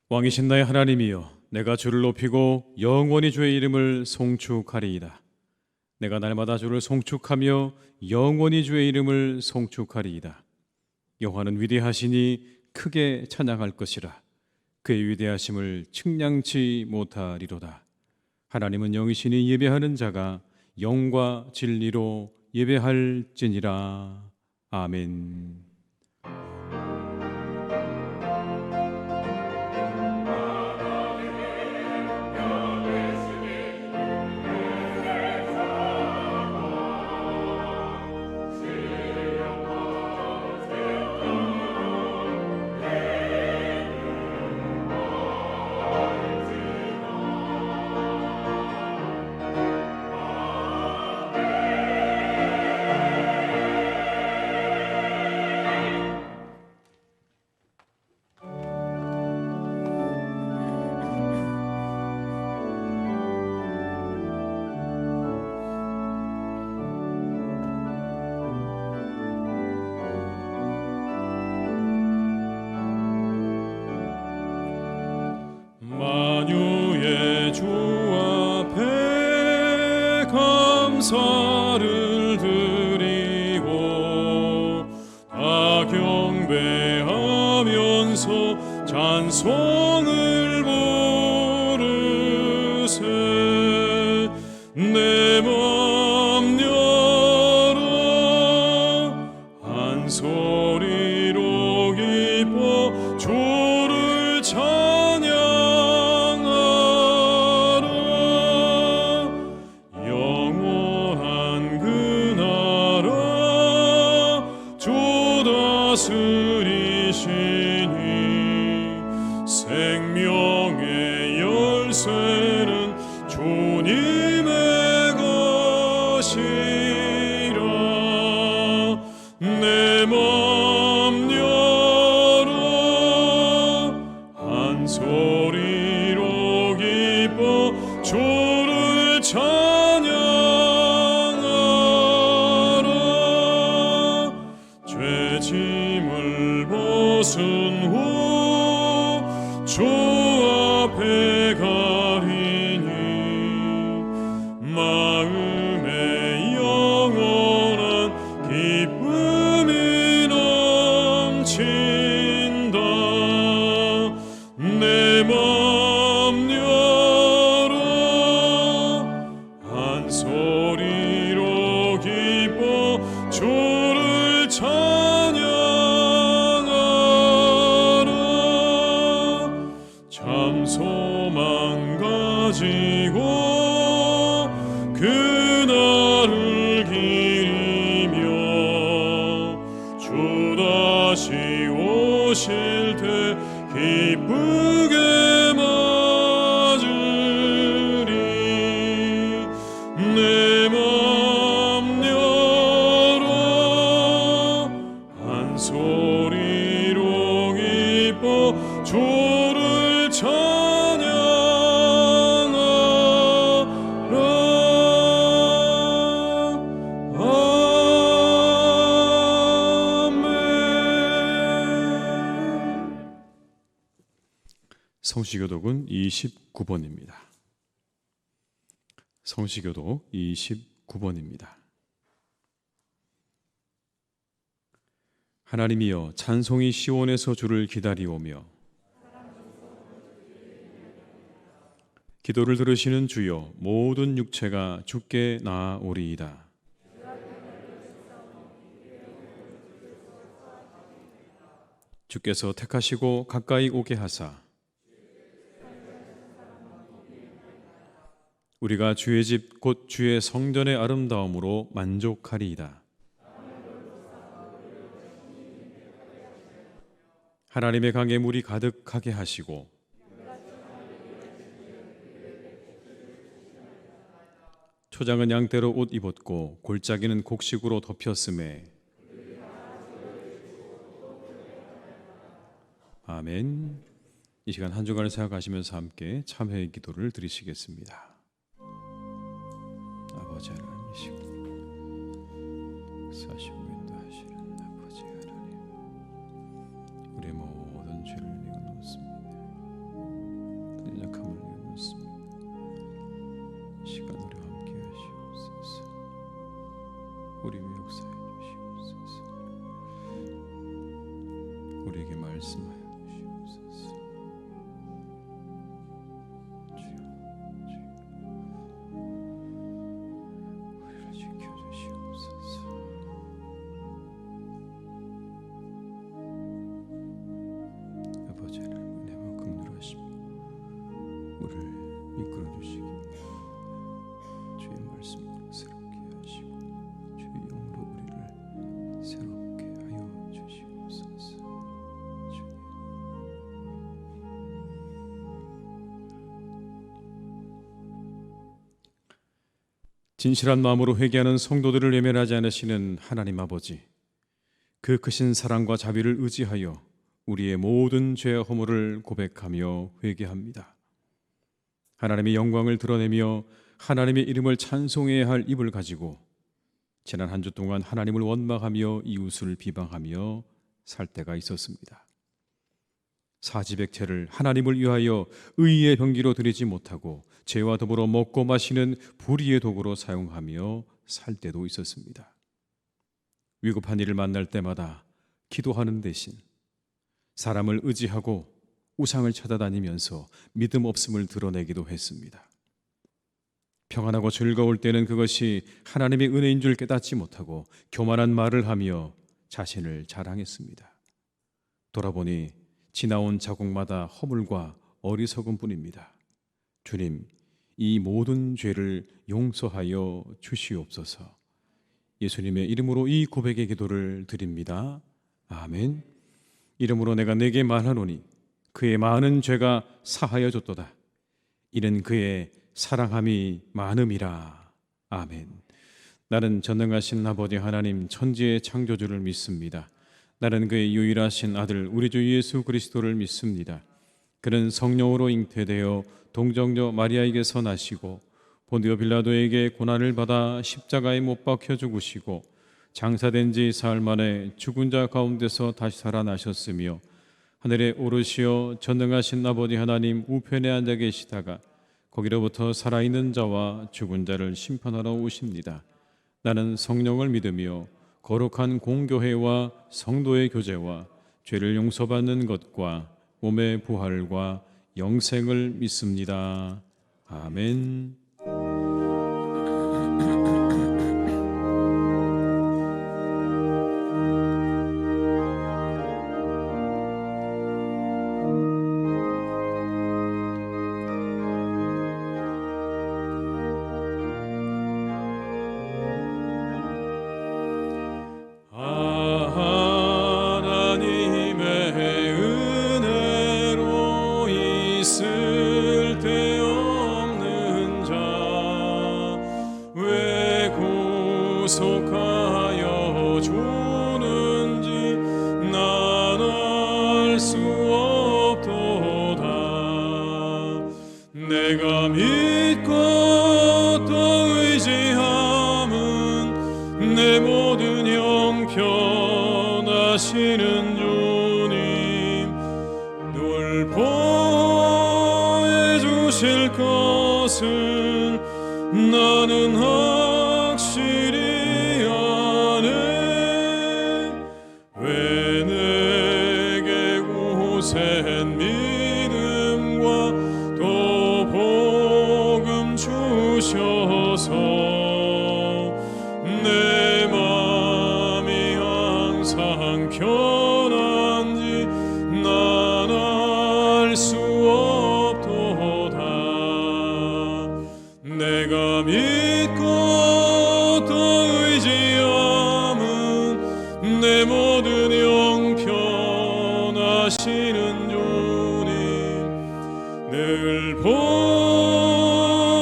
왕이신 나의 하나님이여, 내가 주를 높이고 영원히 주의 이름을 송축하리이다. 내가 날마다 주를 송축하며 영원히 주의 이름을 송축하리이다. 여호와는 위대하시니 크게 찬양할 것이라. 그의 위대하심을 측량치 못하리로다. 하나님은 영이시니 예배하는 자가 영과 진리로 예배할지니라. 아멘. 만유의 주 앞에 감사를 드리고 다 경배하면서 찬송을 부르세. 내 맘 열어 한 소리로 기뻐 주를 찬양하라. 영원한 그 나라 주 다스리시니 생명의 열쇠는 주님의 것이라. 내 맘 열어 한 소리로 기뻐 주를 찬양하라. 죄짐을 벗은 후 주 앞에 가리니 마음에 영원한 기쁨이 넘친다. 내 맘 열어 한 소리로 기뻐 주를 찬양하라. 참 소망 가지고 그날을 기리며 주 다시 오실 때 기쁘게 맞으리. 내 맘 열어 한 소리로 기뻐 주를 찬양하라. 아멘. 성시교독은 29번입니다. 성시교독 29번입니다. 하나님이여, 찬송이 시온에서 주를 기다리오며 기도를 들으시는 주여, 모든 육체가 주께 나아오리이다. 주께서 택하시고 가까이 오게 하사 우리가 주의 집 곧 주의 성전의 아름다움으로 만족하리이다. 하나님의 강에 물이 가득하게 하시고 초장은 양떼로 옷 입었고 골짜기는 곡식으로 덮였음에. 아멘. 이 시간 한 주간을 생각하시면서 함께 참회의 기도를 드리시겠습니다. 아버지 하나님이시고 사시고 인도하시는 아버지 하나님, 우리의 모든 죄를 내어놓습니다. 우리 위에 역사해 주시옵소서. 우리에게 말씀하여 주시옵소서. 주여, 우리를 지켜주시옵소서. 아버지 하나님 은혜와 긍휼하심 우리를 이끌어 주시기 주의 말씀으로 새롭게 하시고 주의 영으로 우리를 새롭게 하여 주시옵소서. 주님, 진실한 마음으로 회개하는 성도들을 외면하지 않으시는 하나님 아버지, 그 크신 사랑과 자비를 의지하여 우리의 모든 죄와 허물을 고백하며 회개합니다. 하나님의 영광을 드러내며 하나님의 이름을 찬송해야 할 입을 가지고 지난 한 주 동안 하나님을 원망하며 이웃을 비방하며 살 때가 있었습니다. 사지백체를 하나님을 위하여 의의 병기로 드리지 못하고 죄와 더불어 먹고 마시는 불의의 도구로 사용하며 살 때도 있었습니다. 위급한 일을 만날 때마다 기도하는 대신 사람을 의지하고 우상을 찾아다니면서 믿음 없음을 드러내기도 했습니다. 평안하고 즐거울 때는 그것이 하나님의 은혜인 줄 깨닫지 못하고 교만한 말을 하며 자신을 자랑했습니다. 돌아보니 지나온 자국마다 허물과 어리석음뿐입니다. 주님, 이 모든 죄를 용서하여 주시옵소서. 예수님의 이름으로 이 고백의 기도를 드립니다. 아멘. 이름으로 내가 네게 말하노니 그의 많은 죄가 사하여 줬도다. 이는 그의 사랑함이 많음이라. 아멘. 나는 전능하신 아버지 하나님 천지의 창조주를 믿습니다. 나는 그의 유일하신 아들 우리 주 예수 그리스도를 믿습니다. 그는 성령으로 잉태되어 동정녀 마리아에게서 나시고 본디오 빌라도에게 고난을 받아 십자가에 못 박혀 죽으시고 장사된 지 사흘 만에 죽은 자 가운데서 다시 살아나셨으며 하늘에 오르시어 전능하신 아버지 하나님 우편에 앉아 계시다가 거기로부터 살아있는 자와 죽은 자를 심판하러 오십니다. 나는 성령을 믿으며 거룩한 공교회와 성도의 교제와 죄를 용서받는 것과 몸의 부활과 영생을 믿습니다. 아멘. 속하여 주는지 난 알 수 없도다. 내가 믿고 또 의지함은 내 모든 형편하시는 주님 늘 보여주실 것을 나는 확실히 센 믿음과 또 복음 주셔서 내 맘이 항상 편한지 난 알 수 없도다. 내가 믿고 또 의지함은 내 모든 형편하시는 늘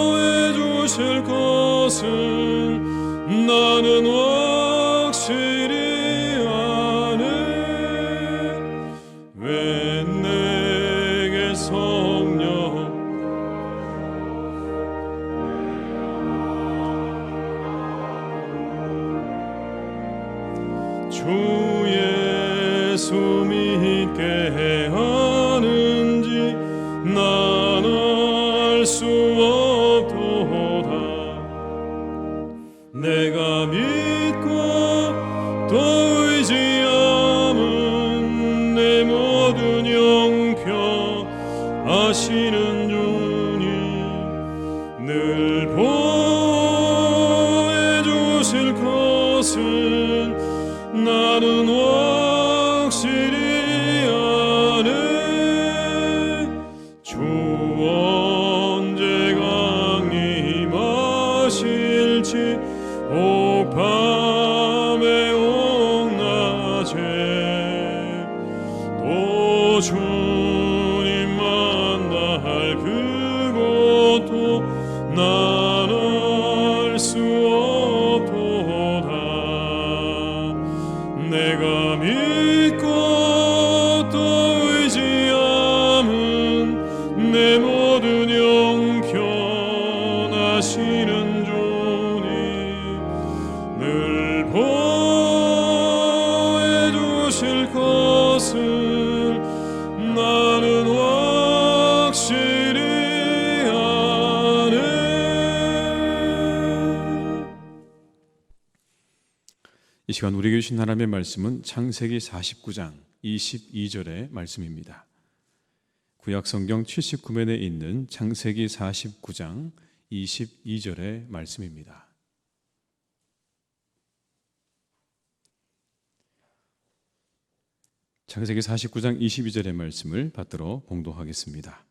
보여주실 것을 나는 확실히 아네. 왜 내게 성령 주 예수 믿게 하는지 난 알 수 없도다. 내가 믿고 또 의지함은 내 모든 형편하시는 주님 늘 보여주실 것은 나는 확실히 아네. 주 언제 강림하실지 오 밤에 오 낮에 또 주님 만날 그것도 난 알 수 없도다. 내가 믿고 또 의지함은 내 모든 형편하시는 주님 늘 보여주실 것을 나는 확실히 아네. 이 시간 우리에게 주신 하나님의 말씀은 창세기 49장 22절의 말씀입니다. 구약 성경 79면에 있는 창세기 49장 22절의 말씀입니다. 창세기 49장 22절의 말씀을 받들어 봉독하겠습니다.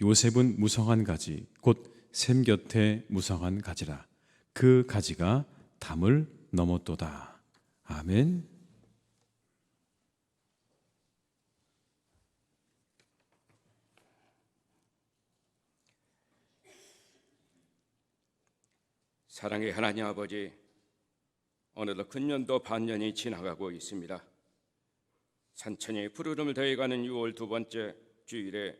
요셉은 무성한 가지 곧 샘 곁에 무성한 가지라. 그 가지가 담을 넘었도다. 아멘. 사랑의 하나님 아버지, 어느덧 금년도 반년이 지나가고 있습니다. 산천이 푸르름을 더해가는 6월 두 번째 주일에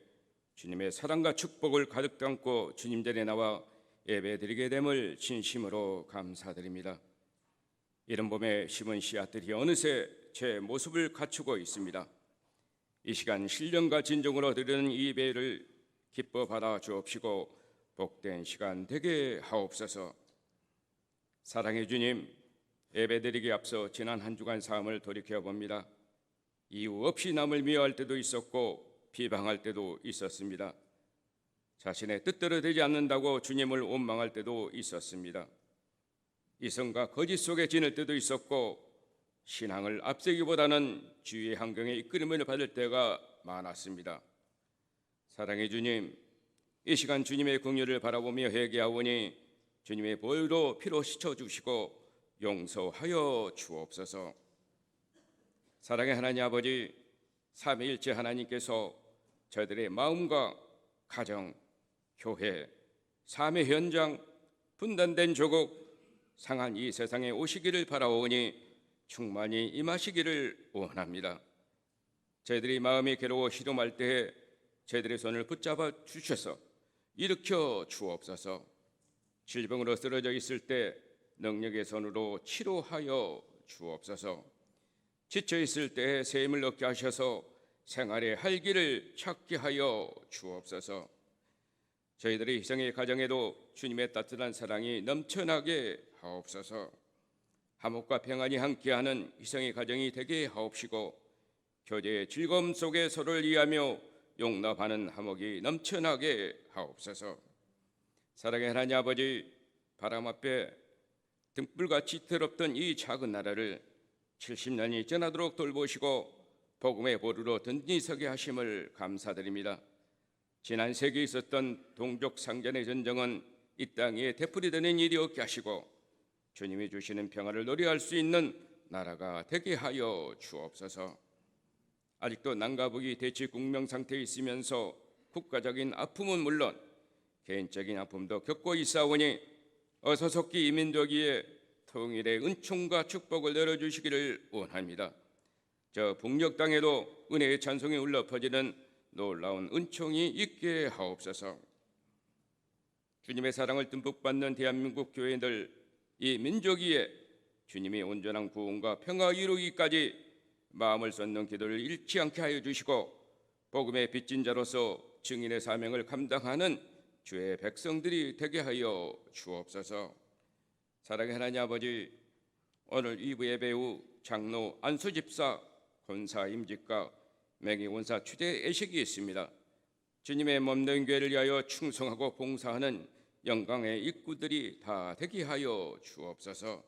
주님의 사랑과 축복을 가득 담고 주님 전에 나와 예배드리게 됨을 진심으로 감사드립니다. 이른 봄에 심은 씨앗들이 어느새 제 모습을 갖추고 있습니다. 이 시간 신령과 진정으로 드리는 이 예배를 기뻐 받아 주옵시고 복된 시간 되게 하옵소서. 사랑의 주님, 예배드리기 앞서 지난 한 주간 삶을 돌이켜 봅니다. 이유 없이 남을 미워할 때도 있었고 비방할 때도 있었습니다. 자신의 뜻대로 되지 않는다고 주님을 원망할 때도 있었습니다. 이성과 거짓 속에 지낼 때도 있었고 신앙을 앞세기보다는 주위의 환경에 이끌림을 받을 때가 많았습니다. 사랑의 주님, 이 시간 주님의 긍휼을 바라보며 회개하오니 주님의 보혈로 피로 씻어주시고 용서하여 주옵소서. 사랑의 하나님 아버지, 삼위일체 하나님께서 저희들의 마음과 가정, 교회, 삶의 현장, 분단된 조국, 상한 이 세상에 오시기를 바라오니 충만히 임하시기를 원합니다. 저희들이 마음이 괴로워 시름할 때에 저희들의 손을 붙잡아 주셔서 일으켜 주옵소서. 질병으로 쓰러져 있을 때 능력의 손으로 치료하여 주옵소서. 지쳐 있을 때 새 힘을 얻게 하셔서 생활의 활기를 찾게 하여 주옵소서. 저희들의 희생의 가정에도 주님의 따뜻한 사랑이 넘쳐나게 하옵소서. 화목과 평안이 함께하는 희생의 가정이 되게 하옵시고 교제의 즐거움 속에 서로를 이해하며 용납하는 화목이 넘쳐나게 하옵소서. 사랑의 하나님 아버지, 바람 앞에 등불같이 더럽던 이 작은 나라를 70년이 지나도록 돌보시고 복음의 보루로 든든히 서게 하심을 감사드립니다. 지난 세기에 있었던 동족 상전의 전쟁은 이 땅 위에 되풀이되는 일이 없게 하시고 주님이 주시는 평화를 노래할 수 있는 나라가 되게 하여 주옵소서. 아직도 남과 북이 대치 국면 상태에 있으면서 국가적인 아픔은 물론 개인적인 아픔도 겪고 있사오니 어서 속히 이민족위에 통일의 은총과 축복을 내려주시기를 원합니다. 저 북녘 땅에도 은혜의 찬송이 울려 퍼지는 놀라운 은총이 있게 하옵소서. 주님의 사랑을 듬뿍 받는 대한민국 교회들, 이 민족위에 주님의 온전한 구원과 평화 이루기까지 마음을 쏟는 기도를 잃지 않게 하여 주시고 복음의 빚진 자로서 증인의 사명을 감당하는 주의 백성들이 되게 하여 주옵소서. 사랑의 하나님 아버지, 오늘 2부 예배 후 장로 안수 집사, 권사 임직과 맹의 원사 추대 예식이 있습니다. 주님의 몸된 교회를 위하여 충성하고 봉사하는 영광의 일꾼들이 다 되게 하여 주옵소서.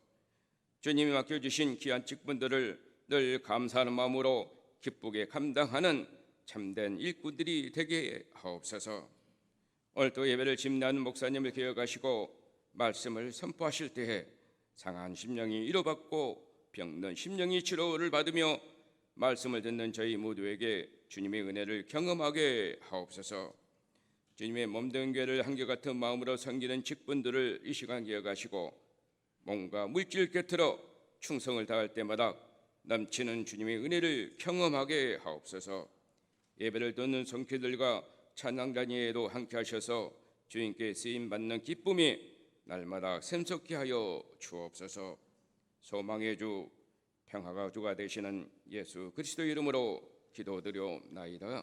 주님이 맡겨주신 귀한 직분들을 늘 감사하는 마음으로 기쁘게 감당하는 참된 일꾼들이 되게 하옵소서. 오늘 또 예배를 집례하는 목사님을 기억하시고 말씀을 선포하실 때에 상한 심령이 위로받고 병든 심령이 치료를 받으며 말씀을 듣는 저희 모두에게 주님의 은혜를 경험하게 하옵소서. 주님의 몸된 교회를 한결같은 마음으로 섬기는 직분들을 이 시간 기억하시고 몸과 물질 곁들어 충성을 다할 때마다 넘치는 주님의 은혜를 경험하게 하옵소서. 예배를 듣는 성도들과 찬양단위에도 함께 하셔서 주님께 쓰임받는 기쁨이 날마다 샘솟게 하여 주옵소서. 소망의 주, 평화가 주가 되시는 예수 그리스도 이름으로 기도드려옵나이다.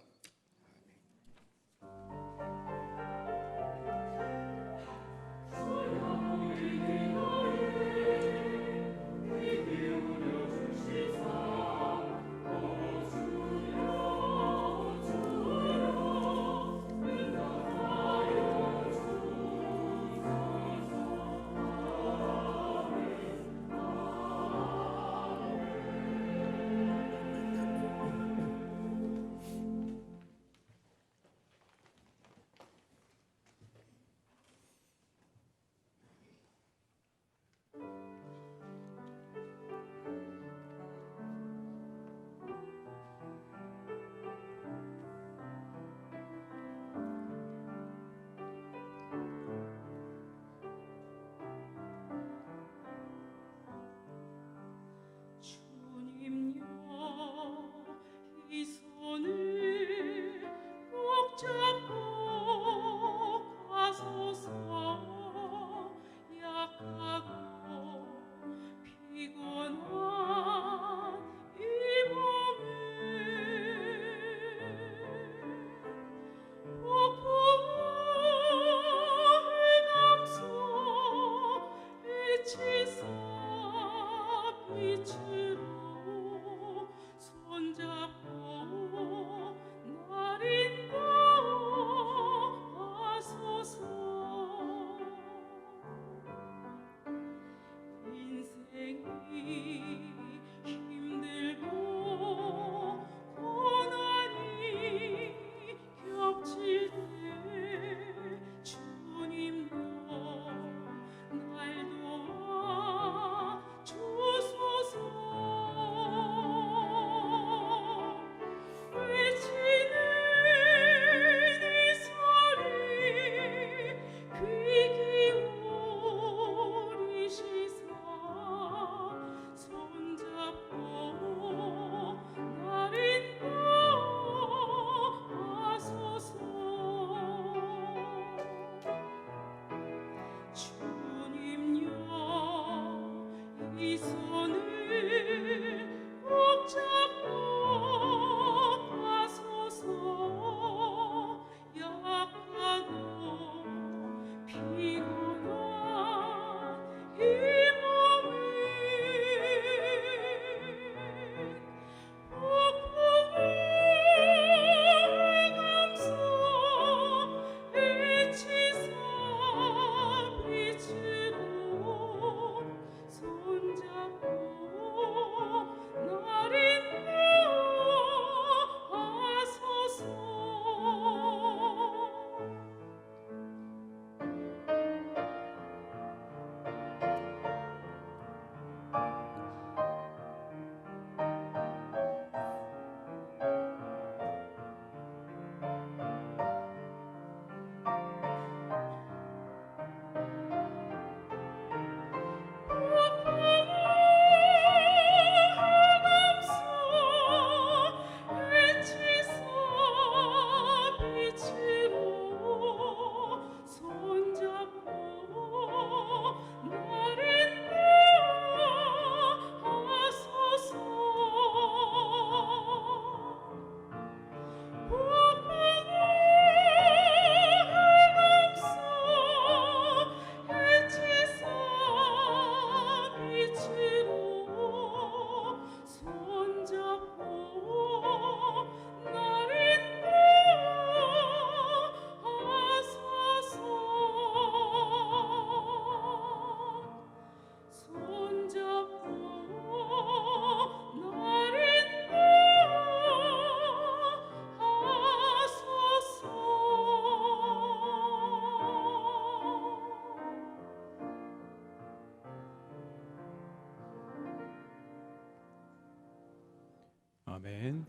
아멘.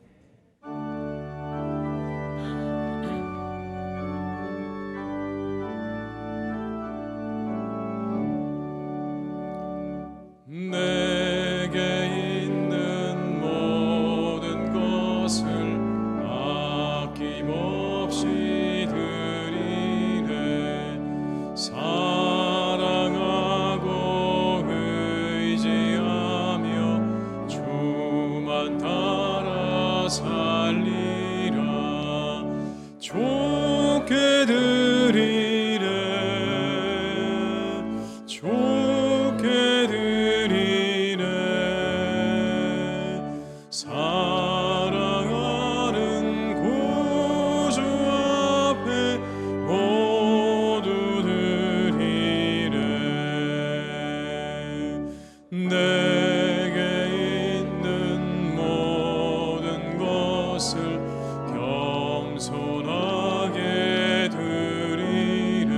내게 있는 모든 것을 아낌없이 드리네. 사랑하고 의지하며 주만 따라 살리라. 좋게 드리네. 좋게 드리네. 사랑하는 구주 앞에 모두 드리네. 내게 있는 모든 것을 겸손하게 드리네.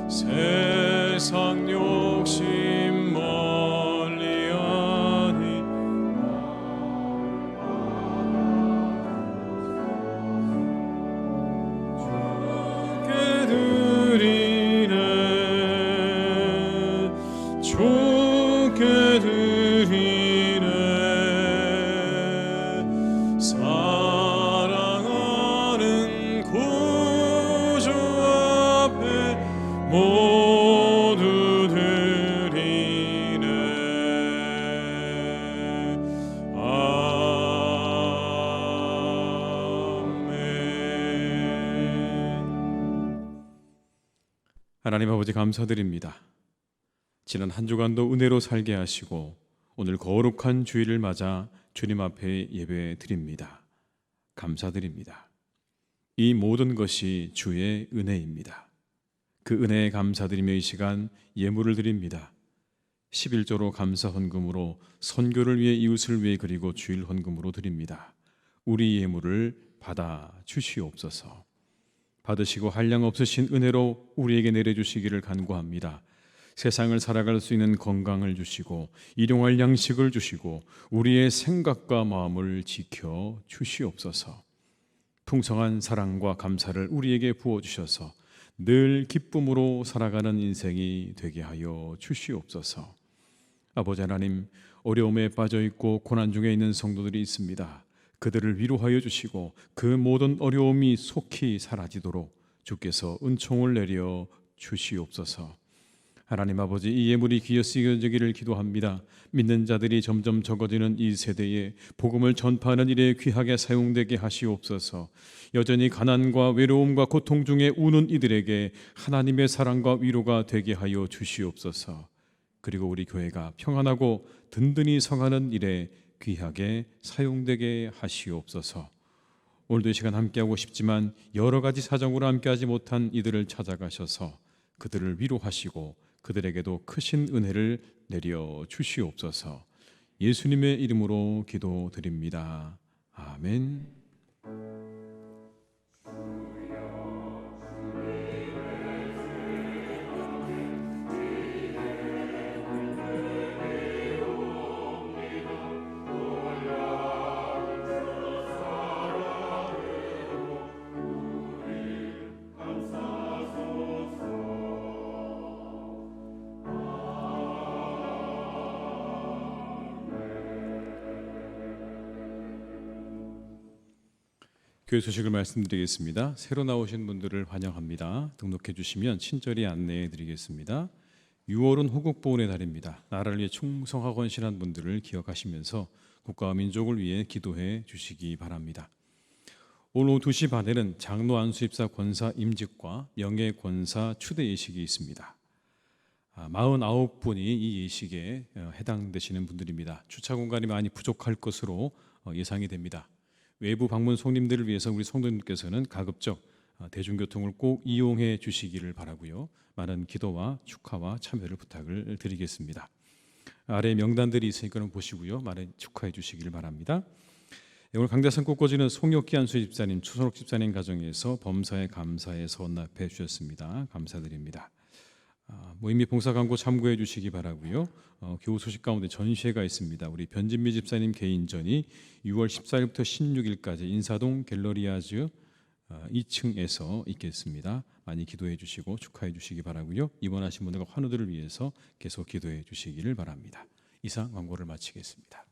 세상 욕심 멀리하니 좋게 드리네. 좋게 드리네. 사랑하는 구주 앞에 모두 드리네. 아멘. 하나님 아버지 감사드립니다. 지난 한 주간도 은혜로 살게 하시고 오늘 거룩한 주일을 맞아 주님 앞에 예배 드립니다. 감사드립니다. 이 모든 것이 주의 은혜입니다. 그 은혜에 감사드리며 이 시간 예물을 드립니다. 11조로 감사 헌금으로 선교를 위해 이웃을 위해 그리고 주일 헌금으로 드립니다. 우리 예물을 받아 주시옵소서. 받으시고 한량 없으신 은혜로 우리에게 내려주시기를 간구합니다. 세상을 살아갈 수 있는 건강을 주시고 일용할 양식을 주시고 우리의 생각과 마음을 지켜 주시옵소서. 풍성한 사랑과 감사를 우리에게 부어주셔서 늘 기쁨으로 살아가는 인생이 되게 하여 주시옵소서. 아버지 하나님, 어려움에 빠져있고 고난 중에 있는 성도들이 있습니다. 그들을 위로하여 주시고 그 모든 어려움이 속히 사라지도록 주께서 은총을 내려 주시옵소서. 하나님 아버지, 이 예물이 귀에 쓰여지기를 기도합니다. 믿는 자들이 점점 적어지는 이 세대에 복음을 전파하는 일에 귀하게 사용되게 하시옵소서. 여전히 가난과 외로움과 고통 중에 우는 이들에게 하나님의 사랑과 위로가 되게 하여 주시옵소서. 그리고 우리 교회가 평안하고 든든히 성하는 일에 귀하게 사용되게 하시옵소서. 오늘도 이 시간 함께하고 싶지만 여러 가지 사정으로 함께하지 못한 이들을 찾아가셔서 그들을 위로하시고 그들에게도 크신 은혜를 내려 주시옵소서. 예수님의 이름으로 기도드립니다. 아멘. 교회 소식을 말씀드리겠습니다. 새로 나오신 분들을 환영합니다. 등록해 주시면 친절히 안내해 드리겠습니다. 6월은 호국보훈의 달입니다. 나라를 위해 충성하고 헌신한 분들을 기억하시면서 국가와 민족을 위해 기도해 주시기 바랍니다. 오늘 오후 2시 반에는 장로 안수입사 권사 임직과 명예 권사 추대 예식이 있습니다. 49분이 이 예식에 해당되시는 분들입니다. 주차 공간이 많이 부족할 것으로 예상이 됩니다. 외부 방문 손님들을 위해서 우리 성도님께서는 가급적 대중교통을 꼭 이용해 주시기를 바라고요. 많은 기도와 축하와 참여를 부탁을 드리겠습니다. 아래 명단들이 있으니까 보시고요. 많은 축하해 주시기를 바랍니다. 오늘 강대상 꽃꽂이는 송혁기 안수 집사님, 추선옥 집사님 가정에서 범사에 감사의 선납해 주셨습니다. 감사드립니다. 이미 봉사 광고 참고해 주시기 바라고요. 교우 소식 가운데 전시회가 있습니다. 우리 변진미 집사님 개인전이 6월 14일부터 16일까지 인사동 갤러리아즈 2층에서 있겠습니다. 많이 기도해 주시고 축하해 주시기 바라고요. 입원하신 분들과 환우들을 위해서 계속 기도해 주시기를 바랍니다. 이상 광고를 마치겠습니다.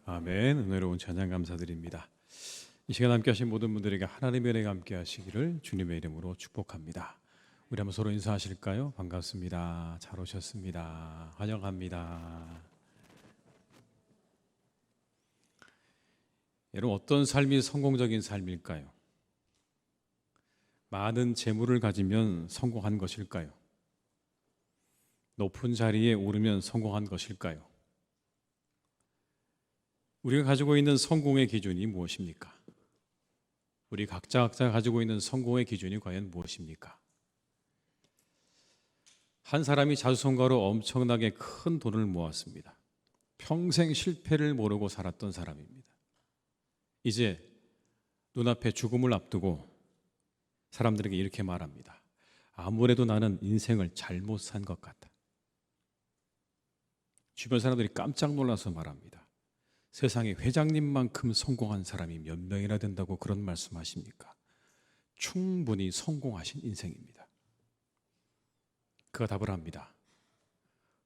아멘. 은혜로운 찬양 감사드립니다. 이 시간 함께 하신 모든 분들에게 하나님의 은혜가 함께 하시기를 주님의 이름으로 축복합니다. 우리 한번 서로 인사하실까요? 반갑습니다. 잘 오셨습니다. 환영합니다. 여러분, 어떤 삶이 성공적인 삶일까요? 많은 재물을 가지면 성공한 것일까요? 높은 자리에 오르면 성공한 것일까요? 우리가 가지고 있는 성공의 기준이 무엇입니까? 우리 각자 가지고 있는 성공의 기준이 과연 무엇입니까? 한 사람이 자수성가로 엄청나게 큰 돈을 모았습니다. 평생 실패를 모르고 살았던 사람입니다. 이제 눈앞에 죽음을 앞두고 사람들에게 이렇게 말합니다. 아무래도 나는 인생을 잘못 산 것 같다. 주변 사람들이 깜짝 놀라서 말합니다. 세상에 회장님만큼 성공한 사람이 몇 명이나 된다고 그런 말씀하십니까? 충분히 성공하신 인생입니다. 그가 답을 합니다.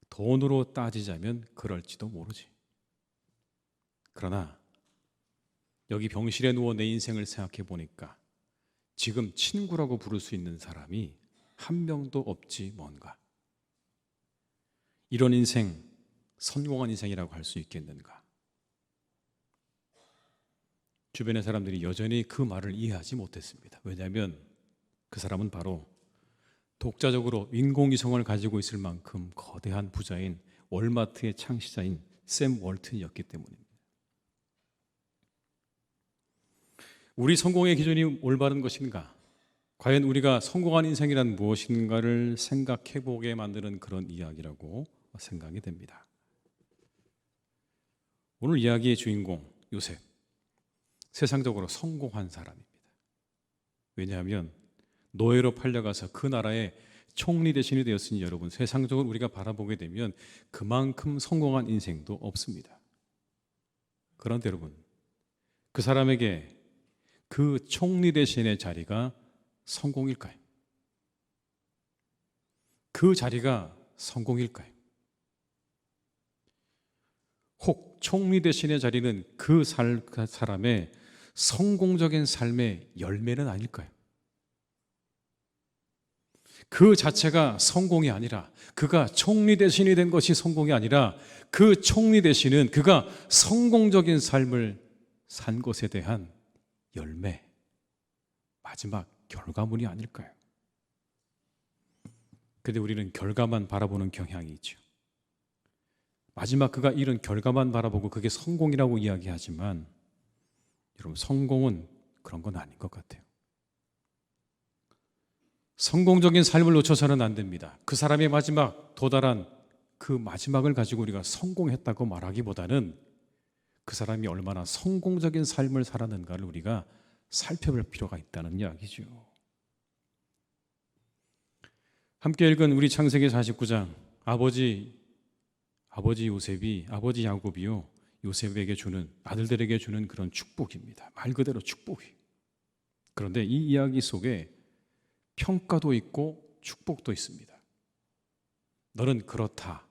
돈으로 따지자면 그럴지도 모르지. 그러나 여기 병실에 누워 내 인생을 생각해 보니까 지금 친구라고 부를 수 있는 사람이 한 명도 없지 뭔가. 이런 인생, 성공한 인생이라고 할 수 있겠는가? 주변의 사람들이 여전히 그 말을 이해하지 못했습니다. 왜냐하면 그 사람은 바로 독자적으로 인공위성을 가지고 있을 만큼 거대한 부자인 월마트의 창시자인 샘 월튼이었기 때문입니다. 우리 성공의 기준이 올바른 것인가? 과연 우리가 성공한 인생이란 무엇인가를 생각해 보게 만드는 그런 이야기라고 생각이 됩니다. 오늘 이야기의 주인공 요셉, 세상적으로 성공한 사람입니다. 왜냐하면 노예로 팔려가서 그 나라의 총리 대신이 되었으니 여러분, 세상적으로 우리가 바라보게 되면 그만큼 성공한 인생도 없습니다. 그런데 여러분, 그 사람에게 그 총리 대신의 자리가 성공일까요? 그 자리가 성공일까요? 혹 총리 대신의 자리는 그 사람의 성공적인 삶의 열매는 아닐까요? 그 자체가 성공이 아니라, 그가 총리 대신이 된 것이 성공이 아니라, 그 총리 대신은 그가 성공적인 삶을 산 것에 대한 열매, 마지막 결과물이 아닐까요? 그런데 우리는 결과만 바라보는 경향이 있죠. 마지막 그가 이룬 결과만 바라보고 그게 성공이라고 이야기하지만, 여러분, 성공은 그런 건 아닌 것 같아요. 성공적인 삶을 놓쳐서는 안 됩니다. 그 사람의 마지막 도달한 그 마지막을 가지고 우리가 성공했다고 말하기보다는 그 사람이 얼마나 성공적인 삶을 살았는가를 우리가 살펴볼 필요가 있다는 이야기죠. 함께 읽은 우리 창세기 49장, 아버지 요셉이, 아버지 야곱이요, 요셉에게 주는, 아들들에게 주는 그런 축복입니다. 말 그대로 축복이에요. 그런데 이 이야기 속에 평가도 있고 축복도 있습니다. 너는 그렇다,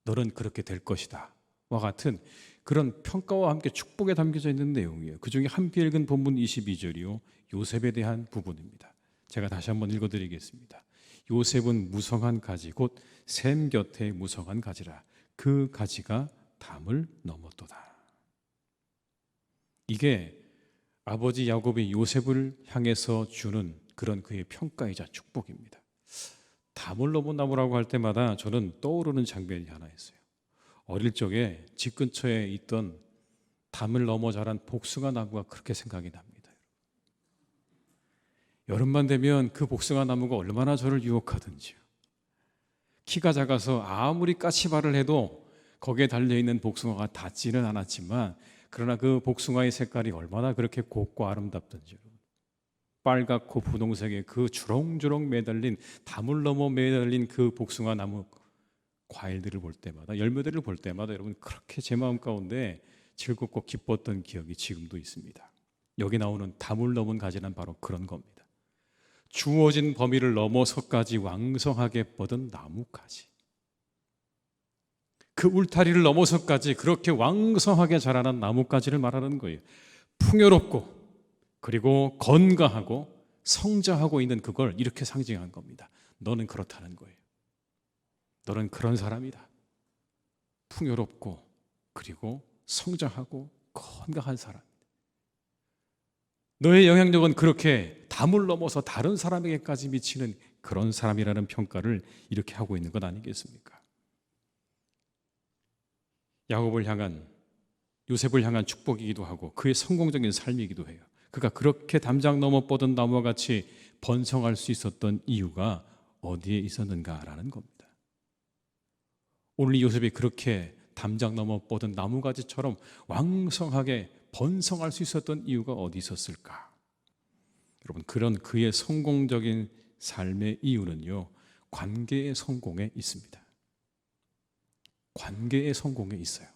너는 그렇게 될 것이다 와 같은 그런 평가와 함께 축복에 담겨져 있는 내용이에요. 그 중에 함께 읽은 본문 22절이요, 요셉에 대한 부분입니다. 제가 다시 한번 읽어드리겠습니다. 요셉은 무성한 가지, 곧 샘 곁에 무성한 가지라. 그 가지가 담을 넘었도다. 이게 아버지 야곱이 요셉을 향해서 주는 그런 그의 평가이자 축복입니다. 담을 넘은 나무라고 할 때마다 저는 떠오르는 장면이 하나 있어요. 어릴 적에 집 근처에 있던 담을 넘어 자란 복숭아 나무가 그렇게 생각이 납니다. 여름만 되면 그 복숭아 나무가 얼마나 저를 유혹하든지요. 키가 작아서 아무리 까치발을 해도 거기에 달려있는 복숭아가 닿지는 않았지만, 그러나 그 복숭아의 색깔이 얼마나 그렇게 곱고 아름답던지요. 빨갛고 분홍색의 그 주렁주렁 매달린, 담을 넘어 매달린 그 복숭아 나무 과일들을 볼 때마다, 열매들을 볼 때마다 여러분, 그렇게 제 마음 가운데 즐겁고 기뻤던 기억이 지금도 있습니다. 여기 나오는 담을 넘은 가지는 바로 그런 겁니다. 주어진 범위를 넘어서까지 왕성하게 뻗은 나무가지, 그 울타리를 넘어서까지 그렇게 왕성하게 자라난 나무가지를 말하는 거예요. 풍요롭고 그리고 건강하고 성장하고 있는 그걸 이렇게 상징한 겁니다. 너는 그렇다는 거예요. 너는 그런 사람이다. 풍요롭고 그리고 성장하고 건강한 사람. 너의 영향력은 그렇게 담을 넘어서 다른 사람에게까지 미치는 그런 사람이라는 평가를 이렇게 하고 있는 것 아니겠습니까? 야곱을 향한, 요셉을 향한 축복이기도 하고 그의 성공적인 삶이기도 해요. 그가 그렇게 담장 넘어 뻗은 나무와 같이 번성할 수 있었던 이유가 어디에 있었는가라는 겁니다. 오늘 요셉이 그렇게 담장 넘어 뻗은 나무가지처럼 왕성하게 번성할 수 있었던 이유가 어디 있었을까? 여러분, 그런 그의 성공적인 삶의 이유는요, 관계의 성공에 있습니다. 관계의 성공에 있어요.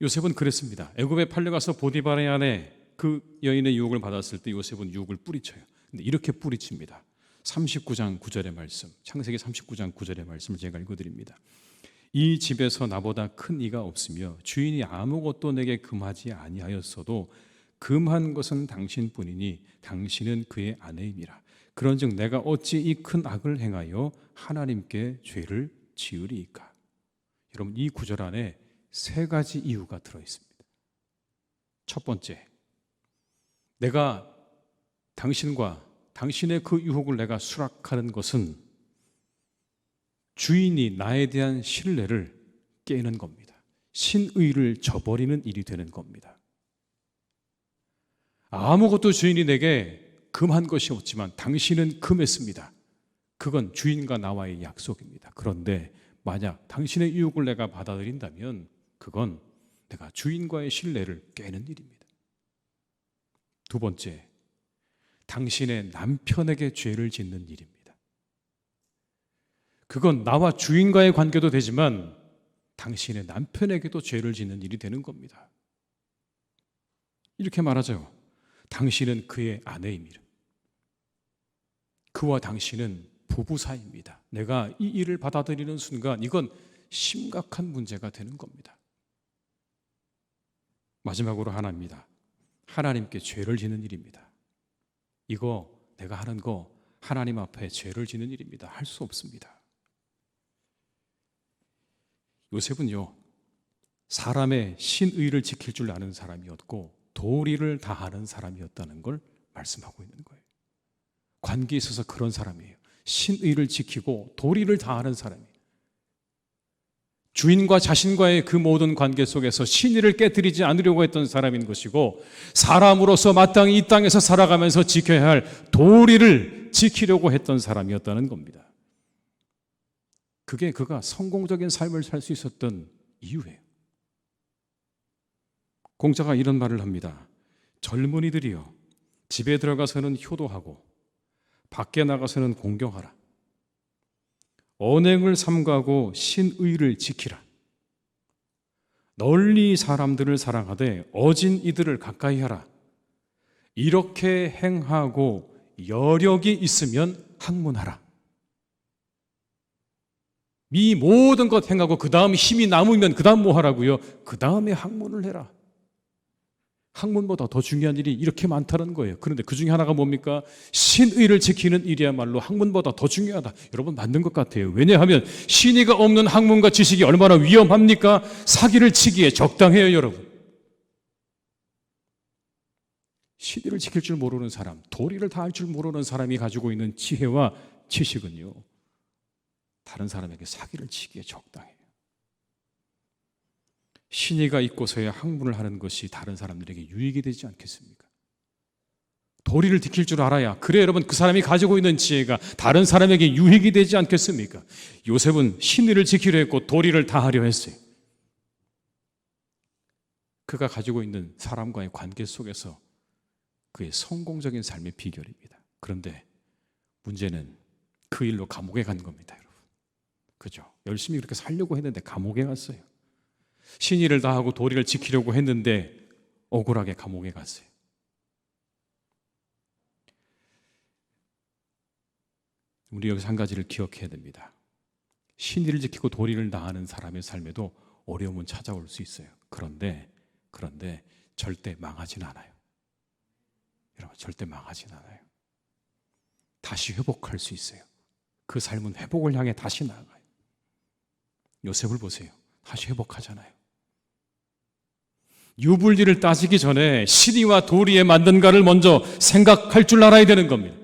요셉은 그랬습니다. 애굽에 팔려가서 보디발의 아내 그 여인의 유혹을 받았을 때 요셉은 유혹을 뿌리쳐요. 근데 이렇게 뿌리칩니다. 39장 9절의 말씀, 창세기 39장 9절의 말씀을 제가 읽어드립니다. 이 집에서 나보다 큰 이가 없으며 주인이 아무것도 내게 금하지 아니하였어도 금한 것은 당신뿐이니 당신은 그의 아내임이라. 그런즉 내가 어찌 이 큰 악을 행하여 하나님께 죄를 지으리이까. 여러분, 이 구절 안에 세 가지 이유가 들어있습니다. 첫 번째, 내가 당신과 당신의 그 유혹을 내가 수락하는 것은 주인이 나에 대한 신뢰를 깨는 겁니다. 신의를 저버리는 일이 되는 겁니다. 아무것도 주인이 내게 금한 것이 없지만 당신은 금했습니다. 그건 주인과 나와의 약속입니다. 그런데 만약 당신의 유혹을 내가 받아들인다면 그건 내가 주인과의 신뢰를 깨는 일입니다. 두 번째, 당신의 남편에게 죄를 짓는 일입니다. 그건 나와 주인과의 관계도 되지만 당신의 남편에게도 죄를 짓는 일이 되는 겁니다. 이렇게 말하죠. 당신은 그의 아내입니다. 그와 당신은 부부 사이입니다. 내가 이 일을 받아들이는 순간 이건 심각한 문제가 되는 겁니다. 마지막으로 하나입니다. 하나님께 죄를 짓는 일입니다. 이거 내가 하는 거 하나님 앞에 죄를 짓는 일입니다. 할 수 없습니다. 요셉은요, 사람의 신의를 지킬 줄 아는 사람이었고 도리를 다하는 사람이었다는 걸 말씀하고 있는 거예요. 관계에 있어서 그런 사람이에요. 신의를 지키고 도리를 다하는 사람이에요. 주인과 자신과의 그 모든 관계 속에서 신의를 깨뜨리지 않으려고 했던 사람인 것이고, 사람으로서 마땅히 이 땅에서 살아가면서 지켜야 할 도리를 지키려고 했던 사람이었다는 겁니다. 그게 그가 성공적인 삶을 살 수 있었던 이유예요. 공자가 이런 말을 합니다. 젊은이들이여, 집에 들어가서는 효도하고 밖에 나가서는 공경하라. 언행을 삼가고 신의를 지키라. 널리 사람들을 사랑하되 어진 이들을 가까이 하라. 이렇게 행하고 여력이 있으면 학문하라. 이 모든 것 행하고 그 다음 힘이 남으면 그 다음 뭐 하라고요? 그 다음에 학문을 해라. 학문보다 더 중요한 일이 이렇게 많다는 거예요. 그런데 그 중에 하나가 뭡니까? 신의를 지키는 일이야말로 학문보다 더 중요하다. 여러분 맞는 것 같아요. 왜냐하면 신의가 없는 학문과 지식이 얼마나 위험합니까? 사기를 치기에 적당해요, 여러분. 신의를 지킬 줄 모르는 사람, 도리를 다할 줄 모르는 사람이 가지고 있는 지혜와 지식은요, 다른 사람에게 사기를 치기에 적당해요. 신의가 있고서야 학문을 하는 것이 다른 사람들에게 유익이 되지 않겠습니까? 도리를 지킬 줄 알아야, 그래 여러분, 그 사람이 가지고 있는 지혜가 다른 사람에게 유익이 되지 않겠습니까? 요셉은 신의를 지키려 했고 도리를 다하려 했어요. 그가 가지고 있는 사람과의 관계 속에서 그의 성공적인 삶의 비결입니다. 그런데 문제는 그 일로 감옥에 간 겁니다, 여러분. 그죠? 열심히 그렇게 살려고 했는데 감옥에 갔어요. 신의를 다하고 도리를 지키려고 했는데 억울하게 감옥에 갔어요. 우리 여기서 한 가지를 기억해야 됩니다. 신의를 지키고 도리를 다하는 사람의 삶에도 어려움은 찾아올 수 있어요. 그런데 절대 망하진 않아요. 여러분, 절대 망하진 않아요. 다시 회복할 수 있어요. 그 삶은 회복을 향해 다시 나아가요. 요셉을 보세요. 다시 회복하잖아요. 유불리를 따지기 전에 신의와 도리에 맞는가를 먼저 생각할 줄 알아야 되는 겁니다.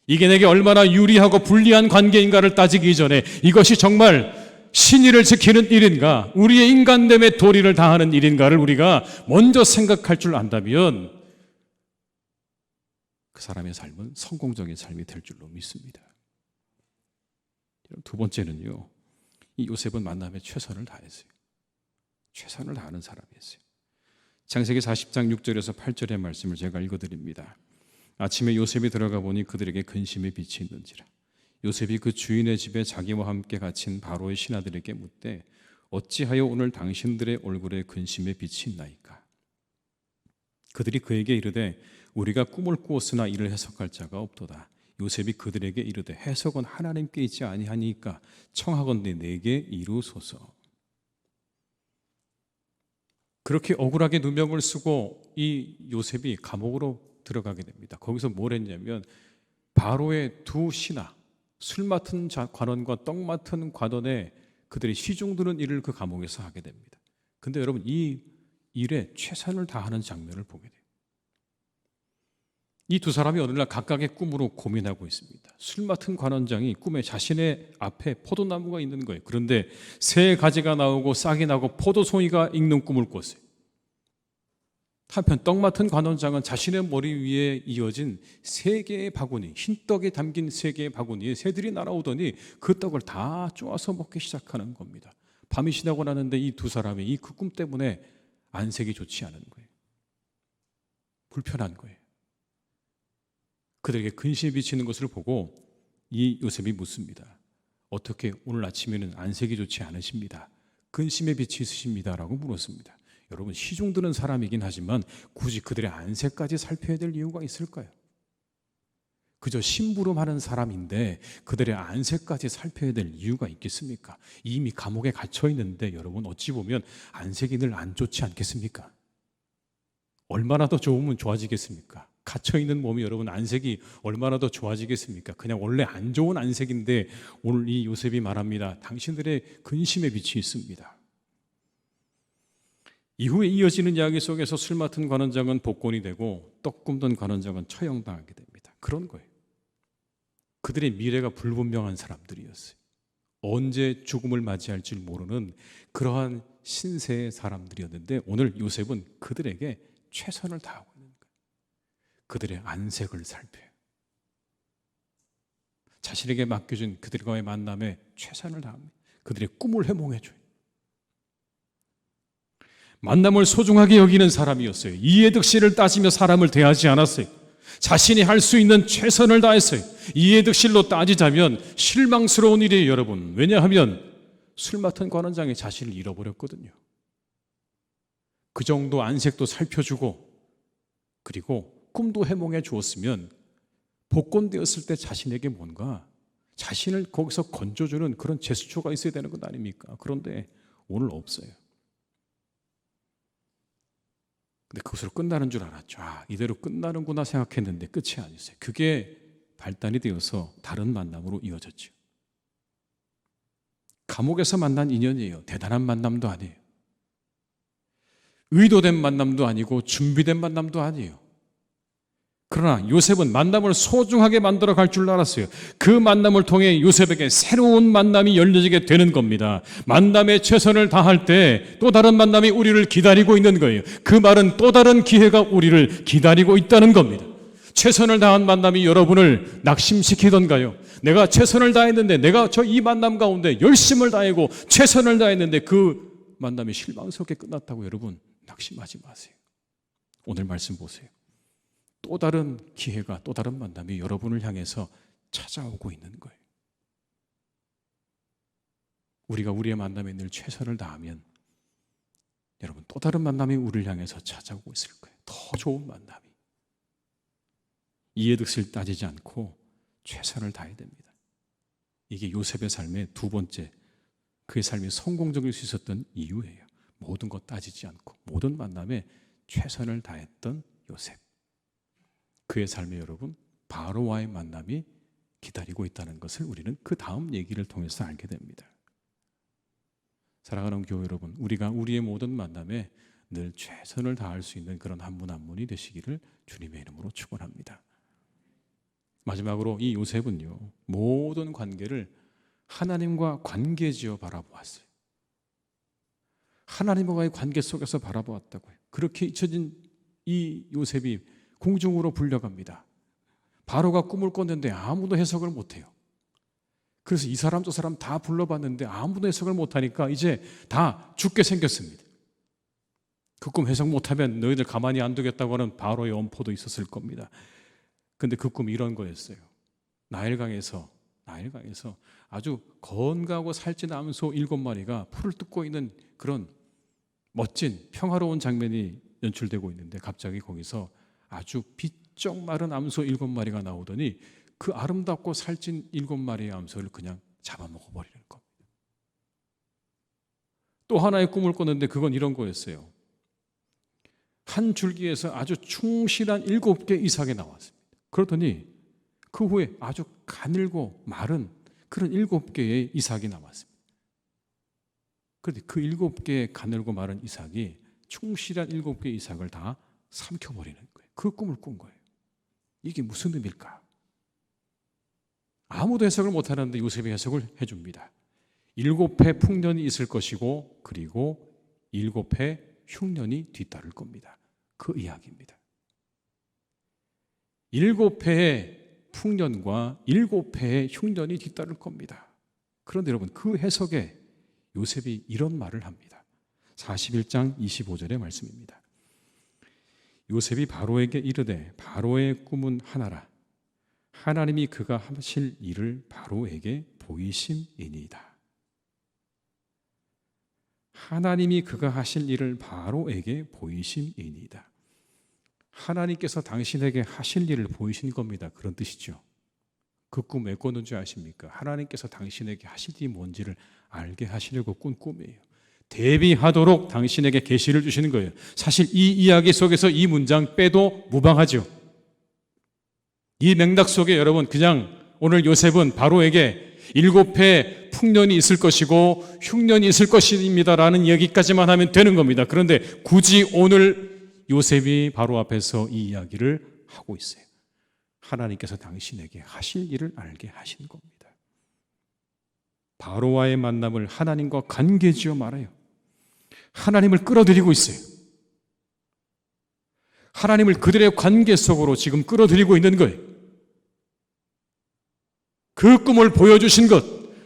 이게 내게 얼마나 유리하고 불리한 관계인가를 따지기 전에 이것이 정말 신의를 지키는 일인가, 우리의 인간됨의 도리를 다하는 일인가를 우리가 먼저 생각할 줄 안다면 그 사람의 삶은 성공적인 삶이 될 줄로 믿습니다. 두 번째는요, 이 요셉은 만남에 최선을 다했어요. 최선을 다하는 사람이었어요. 창세기 40장 6절에서 8절의 말씀을 제가 읽어드립니다. 아침에 요셉이 들어가 보니 그들에게 근심의 빛이 있는지라. 요셉이 그 주인의 집에 자기와 함께 갇힌 바로의 신하들에게 묻되 어찌하여 오늘 당신들의 얼굴에 근심의 빛이 있나이까. 그들이 그에게 이르되 우리가 꿈을 꾸었으나 이를 해석할 자가 없도다. 요셉이 그들에게 이르되 해석은 하나님께 있지 아니하니까 청하건대 내게 이루소서. 그렇게 억울하게 누명을 쓰고 이 요셉이 감옥으로 들어가게 됩니다. 거기서 뭘 했냐면 바로의 두 신하, 술 맡은 관원과 떡 맡은 관원의 그들이 시중 드는 일을 그 감옥에서 하게 됩니다. 근데 여러분, 이 일에 최선을 다하는 장면을 보게 돼요. 이 두 사람이 어느 날 각각의 꿈으로 고민하고 있습니다. 술 맡은 관원장이 꿈에 자신의 앞에 포도나무가 있는 거예요. 그런데 새 가지가 나오고 싹이 나고 포도송이가 익는 꿈을 꿨어요. 한편 떡 맡은 관원장은 자신의 머리 위에 이어진 세 개의 바구니, 흰떡에 담긴 세 개의 바구니에 새들이 날아오더니 그 떡을 다 쪼아서 먹기 시작하는 겁니다. 밤이 지나고 나는데 이 두 사람이 이 그 꿈 때문에 안색이 좋지 않은 거예요. 불편한 거예요. 그들에게 근심에 비치는 것을 보고 이 요셉이 묻습니다. 어떻게 오늘 아침에는 안색이 좋지 않으십니다. 근심에 빛이 있으십니다라고 물었습니다. 여러분, 시중 드는 사람이긴 하지만 굳이 그들의 안색까지 살펴야 될 이유가 있을까요? 그저 심부름하는 사람인데 그들의 안색까지 살펴야 될 이유가 있겠습니까? 이미 감옥에 갇혀 있는데 여러분, 어찌 보면 안색이 늘 안 좋지 않겠습니까? 얼마나 더 좋으면 좋아지겠습니까? 갇혀있는 몸이 여러분 안색이 얼마나 더 좋아지겠습니까? 그냥 원래 안 좋은 안색인데 오늘 이 요셉이 말합니다. 당신들의 근심의 빛이 있습니다. 이후에 이어지는 이야기 속에서 술 맡은 관원장은 복권이 되고 떡 굽던 관원장은 처형당하게 됩니다. 그런 거예요. 그들의 미래가 불분명한 사람들이었어요. 언제 죽음을 맞이할지 모르는 그러한 신세의 사람들이었는데 오늘 요셉은 그들에게 최선을 다하고 있는 거예요. 그들의 안색을 살펴요. 자신에게 맡겨준 그들과의 만남에 최선을 다합니다. 그들의 꿈을 해몽해줘요. 만남을 소중하게 여기는 사람이었어요. 이해득실을 따지며 사람을 대하지 않았어요. 자신이 할 수 있는 최선을 다했어요. 이해득실로 따지자면 실망스러운 일이에요, 여러분. 왜냐하면 술 맡은 관원장이 자신을 잃어버렸거든요. 그 정도 안색도 살펴주고 그리고 꿈도 해몽해 주었으면 복권되었을 때 자신에게 뭔가 자신을 거기서 건져주는 그런 제스처가 있어야 되는 것 아닙니까? 그런데 오늘 없어요. 근데 그것으로 끝나는 줄 알았죠. 이대로 끝나는구나 생각했는데 끝이 아니었어요. 그게 발단이 되어서 다른 만남으로 이어졌죠. 감옥에서 만난 인연이에요. 대단한 만남도 아니에요. 의도된 만남도 아니고 준비된 만남도 아니에요. 그러나 요셉은 만남을 소중하게 만들어 갈 줄 알았어요. 그 만남을 통해 요셉에게 새로운 만남이 열려지게 되는 겁니다. 만남에 최선을 다할 때 또 다른 만남이 우리를 기다리고 있는 거예요. 그 말은 또 다른 기회가 우리를 기다리고 있다는 겁니다. 최선을 다한 만남이 여러분을 낙심시키던가요? 내가 최선을 다했는데 내가 이 만남 가운데 열심을 다하고 최선을 다했는데 그 만남이 실망스럽게 끝났다고 여러분 낙심하지 마세요. 오늘 말씀 보세요. 또 다른 기회가 또 다른 만남이 여러분을 향해서 찾아오고 있는 거예요. 우리가 우리의 만남에 늘 최선을 다하면 여러분 또 다른 만남이 우리를 향해서 찾아오고 있을 거예요. 더 좋은 만남이. 이해득실 따지지 않고 최선을 다해야 됩니다. 이게 요셉의 삶의 두 번째, 그의 삶이 성공적일 수 있었던 이유예요. 모든 것 따지지 않고 모든 만남에 최선을 다했던 요셉. 그의 삶에 여러분 바로와의 만남이 기다리고 있다는 것을 우리는 그 다음 얘기를 통해서 알게 됩니다. 사랑하는 교회 여러분, 우리가 우리의 모든 만남에 늘 최선을 다할 수 있는 그런 한 분 한 분이 되시기를 주님의 이름으로 축원합니다. 마지막으로 이 요셉은요, 모든 관계를 하나님과 관계지어 바라보았어요. 하나님과의 관계 속에서 바라보았다고요. 그렇게 잊혀진 이 요셉이 궁중으로 불려갑니다. 바로가 꿈을 꿨는데 아무도 해석을 못해요. 그래서 이 사람 저 사람 다 불러봤는데 아무도 해석을 못하니까 이제 다 죽게 생겼습니다. 그 꿈 해석 못하면 너희들 가만히 안 두겠다고 하는 바로의 엄포도 있었을 겁니다. 근데 그 꿈이 이런 거였어요. 나일강에서 아주 건강하고 살찐 암소 7마리가 풀을 뜯고 있는 그런 멋진 평화로운 장면이 연출되고 있는데 갑자기 거기서 아주 비쩍 마른 암소 7마리가 나오더니 그 아름답고 살찐 7마리의 암소를 그냥 잡아먹어버리는 겁니다. 또 하나의 꿈을 꿨는데 그건 이런 거였어요. 한 줄기에서 아주 충실한 7개 이삭이 나왔습니다. 그러더니 그 후에 아주 가늘고 마른 그런 7개의 이삭이 나왔습니다. 그런데 그 7개의 가늘고 마른 이삭이 충실한 7개의 이삭을 다 삼켜버리는 거예요. 그 꿈을 꾼 거예요. 이게 무슨 의미일까? 아무도 해석을 못하는데 요셉이 해석을 해줍니다. 7해 풍년이 있을 것이고 그리고 7해 흉년이 뒤따를 겁니다. 그 이야기입니다. 7해의 풍년과 7해의 흉년이 뒤따를 겁니다. 그런데 여러분 그 해석에 요셉이 이런 말을 합니다. 41장 25절의 말씀입니다. 요셉이 바로에게 이르되 바로의 꿈은 하나라. 하나님이 그가 하실 일을 바로에게 보이심이니이다. 하나님이 그가 하실 일을 바로에게 보이심이니이다. 하나님께서 당신에게 하실 일을 보이신 겁니다. 그런 뜻이죠. 그 꿈 왜 꿨는 줄 아십니까? 하나님께서 당신에게 하실 일이 뭔지를 알게 하시려고 꾼 꿈이에요. 대비하도록 당신에게 계시를 주시는 거예요. 사실 이 이야기 속에서 이 문장 빼도 무방하죠. 이 맥락 속에 여러분 그냥 오늘 요셉은 바로에게 7해 풍년이 있을 것이고 흉년이 있을 것입니다라는 이야기까지만 하면 되는 겁니다. 그런데 굳이 오늘 요셉이 바로 앞에서 이 이야기를 하고 있어요. 하나님께서 당신에게 하실 일을 알게 하신 겁니다. 바로와의 만남을 하나님과 관계지어 말아요. 하나님을 끌어들이고 있어요. 하나님을 그들의 관계 속으로 지금 끌어들이고 있는 거예요. 그 꿈을 보여주신 것,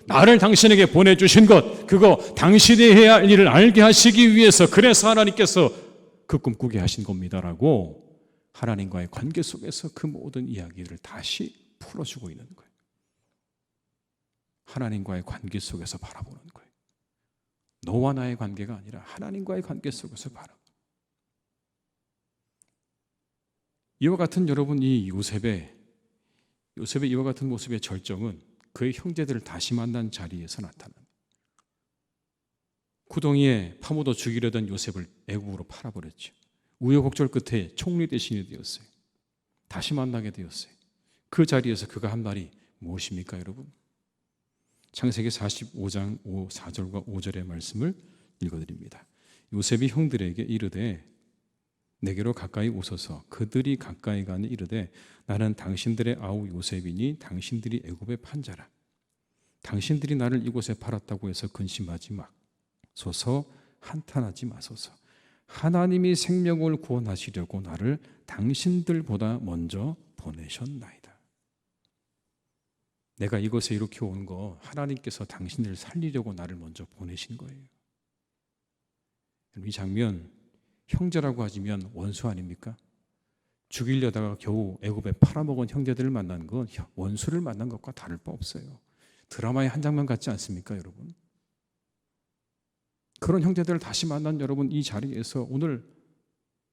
나를 당신에게 보내주신 것, 그거 당신이 해야 할 일을 알게 하시기 위해서 그래서 하나님께서 그 꿈 꾸게 하신 겁니다라고 하나님과의 관계 속에서 그 모든 이야기를 다시 풀어주고 있는 거예요. 하나님과의 관계 속에서 바라보는 거예요. 너와 나의 관계가 아니라 하나님과의 관계 속에서 바라보는 거예요. 이와 같은 여러분 이 요셉의 이와 같은 모습의 절정은 그의 형제들을 다시 만난 자리에서 나타납니다. 구덩이에 파묻어 죽이려던 요셉을 애국으로 팔아버렸죠. 우여곡절 끝에 총리 대신이 되었어요. 다시 만나게 되었어요. 그 자리에서 그가 한 말이 무엇입니까 여러분? 창세기 45장 4절과 5절의 말씀을 읽어드립니다. 요셉이 형들에게 이르되 내게로 가까이 오소서. 그들이 가까이 가니 이르되 나는 당신들의 아우 요셉이니 당신들이 애굽에 판 자라. 당신들이 나를 이곳에 팔았다고 해서 근심하지 마소서. 한탄하지 마소서. 하나님이 생명을 구원하시려고 나를 당신들보다 먼저 보내셨나이다. 내가 이곳에 이렇게 온 거 하나님께서 당신들을 살리려고 나를 먼저 보내신 거예요. 이 장면 형제라고 하지만 원수 아닙니까? 죽이려다가 겨우 애굽에 팔아먹은 형제들을 만난 건 원수를 만난 것과 다를 바 없어요. 드라마의 한 장면 같지 않습니까 여러분? 그런 형제들을 다시 만난 여러분 이 자리에서 오늘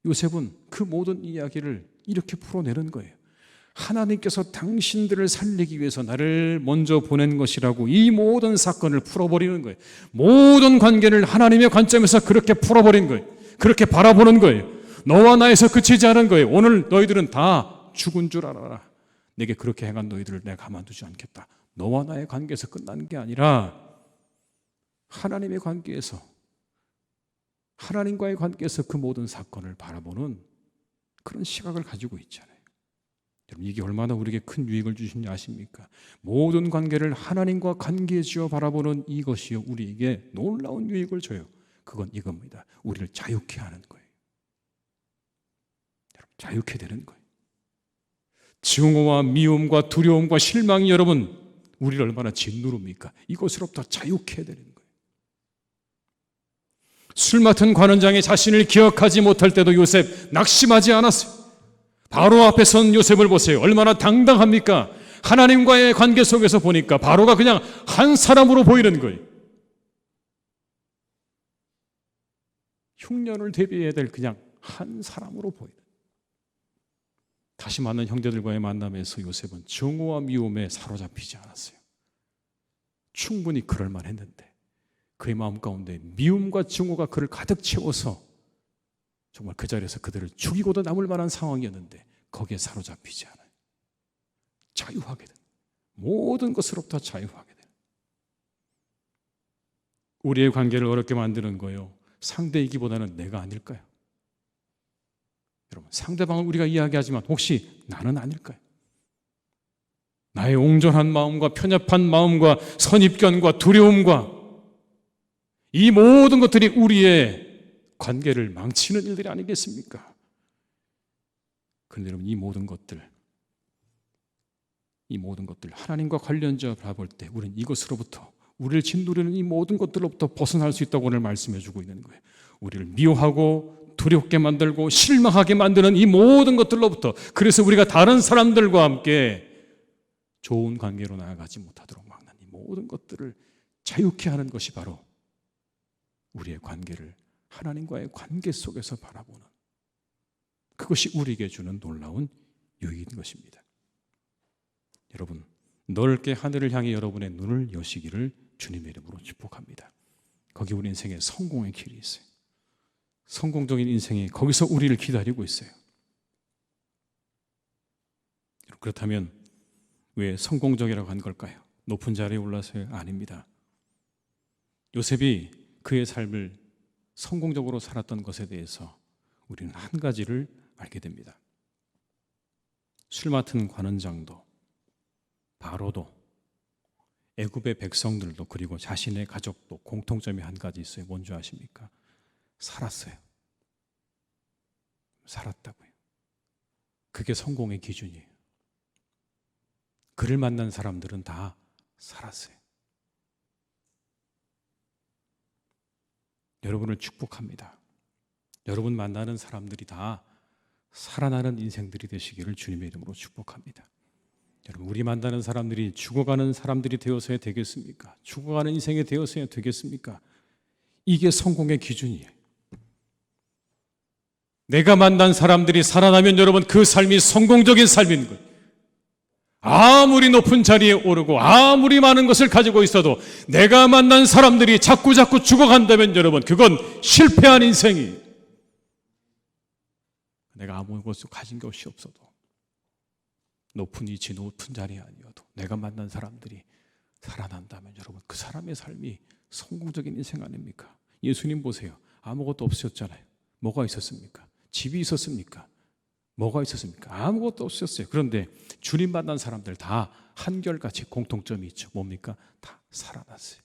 요셉은 그 모든 이야기를 이렇게 풀어내는 거예요. 하나님께서 당신들을 살리기 위해서 나를 먼저 보낸 것이라고 이 모든 사건을 풀어버리는 거예요. 모든 관계를 하나님의 관점에서 그렇게 풀어버린 거예요. 그렇게 바라보는 거예요. 너와 나에서 그치지 않은 거예요. 오늘 너희들은 다 죽은 줄 알아라. 내게 그렇게 행한 너희들을 내가 가만두지 않겠다. 너와 나의 관계에서 끝나는 게 아니라 하나님의 관계에서 하나님과의 관계에서 그 모든 사건을 바라보는 그런 시각을 가지고 있잖아요. 여러분 이게 얼마나 우리에게 큰 유익을 주시는지 아십니까? 모든 관계를 하나님과 관계지어 바라보는 이것이요 우리에게 놀라운 유익을 줘요. 그건 이겁니다. 우리를 자유케 하는 거예요. 여러분 자유케 되는 거예요. 증오와 미움과 두려움과 실망이 여러분 우리를 얼마나 짓누릅니까? 이것으로부터 자유케 되는 거예요. 술 맡은 관원장의 자신을 기억하지 못할 때도 요셉 낙심하지 않았어요. 바로 앞에 선 요셉을 보세요. 얼마나 당당합니까? 하나님과의 관계 속에서 보니까 바로가 그냥 한 사람으로 보이는 거예요. 흉년을 대비해야 될 그냥 한 사람으로 보이는. 다시 만난 형제들과의 만남에서 요셉은 증오와 미움에 사로잡히지 않았어요. 충분히 그럴 만했는데 그의 마음 가운데 미움과 증오가 그를 가득 채워서 정말 그 자리에서 그들을 죽이고도 남을 만한 상황이었는데 거기에 사로잡히지 않아요. 자유하게 된 모든 것으로부터 자유하게 된 우리의 관계를 어렵게 만드는 거예요. 상대이기보다는 내가 아닐까요? 여러분 상대방을 우리가 이야기하지만 혹시 나는 아닐까요? 나의 옹졸한 마음과 편협한 마음과 선입견과 두려움과 이 모든 것들이 우리의 관계를 망치는 일들이 아니겠습니까? 그런데 여러분 이 모든 것들 하나님과 관련지어 바라볼 때 우리는 이것으로부터 우리를 짓누르는 이 모든 것들로부터 벗어날 수 있다고 오늘 말씀해 주고 있는 거예요. 우리를 미워하고 두렵게 만들고 실망하게 만드는 이 모든 것들로부터 그래서 우리가 다른 사람들과 함께 좋은 관계로 나아가지 못하도록 막는 이 모든 것들을 자유케 하는 것이 바로 우리의 관계를 하나님과의 관계 속에서 바라보는, 그것이 우리에게 주는 놀라운 유익인 것입니다. 여러분, 넓게 하늘을 향해 여러분의 눈을 여시기를 주님의 이름으로 축복합니다. 거기 우리 인생의 성공의 길이 있어요. 성공적인 인생이 거기서 우리를 기다리고 있어요. 그렇다면 왜 성공적이라고 한 걸까요? 높은 자리에 올라서요? 아닙니다. 요셉이 그의 삶을 성공적으로 살았던 것에 대해서 우리는 한 가지를 알게 됩니다. 술 맡은 관원장도, 바로도, 애굽의 백성들도, 그리고 자신의 가족도 공통점이 한 가지 있어요. 뭔지 아십니까? 살았어요. 살았다고요. 그게 성공의 기준이에요. 그를 만난 사람들은 다 살았어요. 여러분을 축복합니다. 여러분 만나는 사람들이 다 살아나는 인생들이 되시기를 주님의 이름으로 축복합니다. 여러분, 우리 만나는 사람들이 죽어가는 사람들이 되어서야 되겠습니까? 죽어가는 인생이 되어서야 되겠습니까? 이게 성공의 기준이에요. 내가 만난 사람들이 살아나면 여러분, 그 삶이 성공적인 삶인 거예요. 아무리 높은 자리에 오르고 아무리 많은 것을 가지고 있어도 내가 만난 사람들이 자꾸 죽어간다면 여러분, 그건 실패한 인생이에요. 내가 아무것도 가진 것이 없어도, 높은 위치, 높은 자리에 아니어도 내가 만난 사람들이 살아난다면 여러분, 그 사람의 삶이 성공적인 인생 아닙니까? 예수님 보세요. 아무것도 없으셨잖아요. 뭐가 있었습니까? 집이 있었습니까? 뭐가 있었습니까? 아무것도 없었어요. 그런데 주님 만난 사람들 다 한결같이 공통점이 있죠. 뭡니까? 다 살아났어요.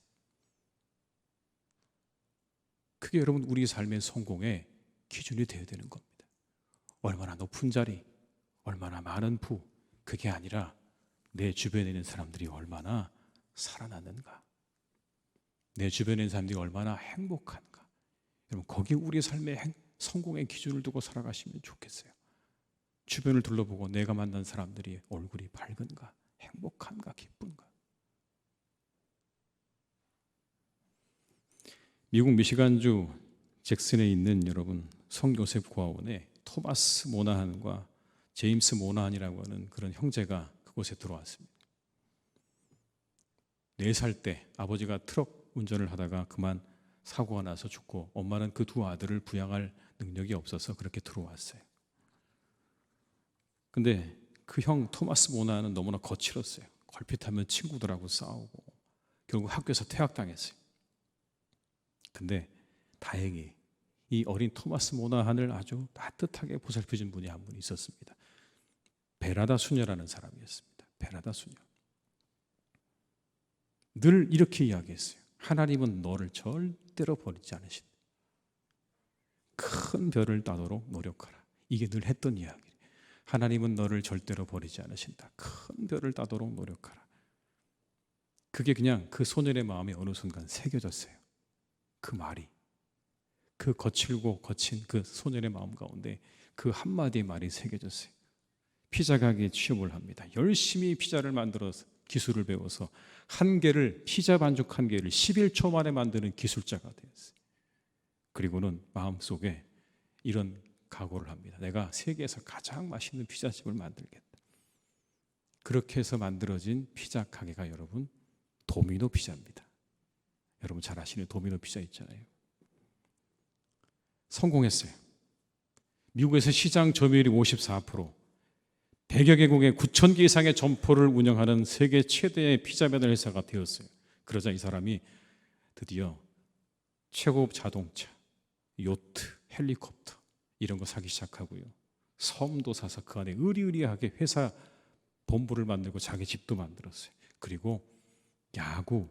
그게 여러분 우리 삶의 성공의 기준이 되어야 되는 겁니다. 얼마나 높은 자리, 얼마나 많은 부, 그게 아니라 내 주변에 있는 사람들이 얼마나 살아났는가, 내 주변에 있는 사람들이 얼마나 행복한가. 여러분, 거기 우리 삶의 성공의 기준을 두고 살아가시면 좋겠어요. 주변을 둘러보고 내가 만난 사람들이 얼굴이 밝은가, 행복한가, 기쁜가. 미국 미시간주 잭슨에 있는 여러분 성요셉 고아원에 토마스 모나한과 제임스 모나한이라고 하는 그런 형제가 그곳에 들어왔습니다. 4살 때 아버지가 트럭 운전을 하다가 그만 사고가 나서 죽고, 엄마는 그 두 아들을 부양할 능력이 없어서 그렇게 들어왔어요. 근데 그 형 토마스 모나는 너무나 거칠었어요. 걸핏하면 친구들하고 싸우고 결국 학교에서 퇴학당했어요. 근데 다행히 이 어린 토마스 모나한을 아주 따뜻하게 보살펴준 분이 한 분 있었습니다. 베라다 수녀라는 사람이었습니다. 베라다 수녀. 늘 이렇게 이야기했어요. 하나님은 너를 절대로 버리지 않으신다. 큰 별을 따도록 노력하라. 이게 늘 했던 이야기. 하나님은 너를 절대로 버리지 않으신다. 큰 별을 따도록 노력하라. 그게 그냥 그 소년의 마음에 어느 순간 새겨졌어요. 그 말이, 그 거칠고 거친 그 소년의 마음 가운데 그 한마디의 말이 새겨졌어요. 피자 가게에 취업을 합니다. 열심히 피자를 만들어서 기술을 배워서 피자 반죽 1개를 11초 만에 만드는 기술자가 되었어요. 그리고는 마음속에 이런 각오를 합니다. 내가 세계에서 가장 맛있는 피자집을 만들겠다. 그렇게 해서 만들어진 피자 가게가 여러분 도미노 피자입니다. 여러분 잘 아시는 도미노 피자 있잖아요. 성공했어요. 미국에서 시장 점유율이 54%, 100여 개국에 9,000개 이상의 점포를 운영하는 세계 최대의 피자 배달 회사가 되었어요. 그러자 이 사람이 드디어 최고급 자동차, 요트, 헬리콥터 이런 거 사기 시작하고요. 섬도 사서 그 안에 의리의리하게 회사 본부를 만들고 자기 집도 만들었어요. 그리고 야구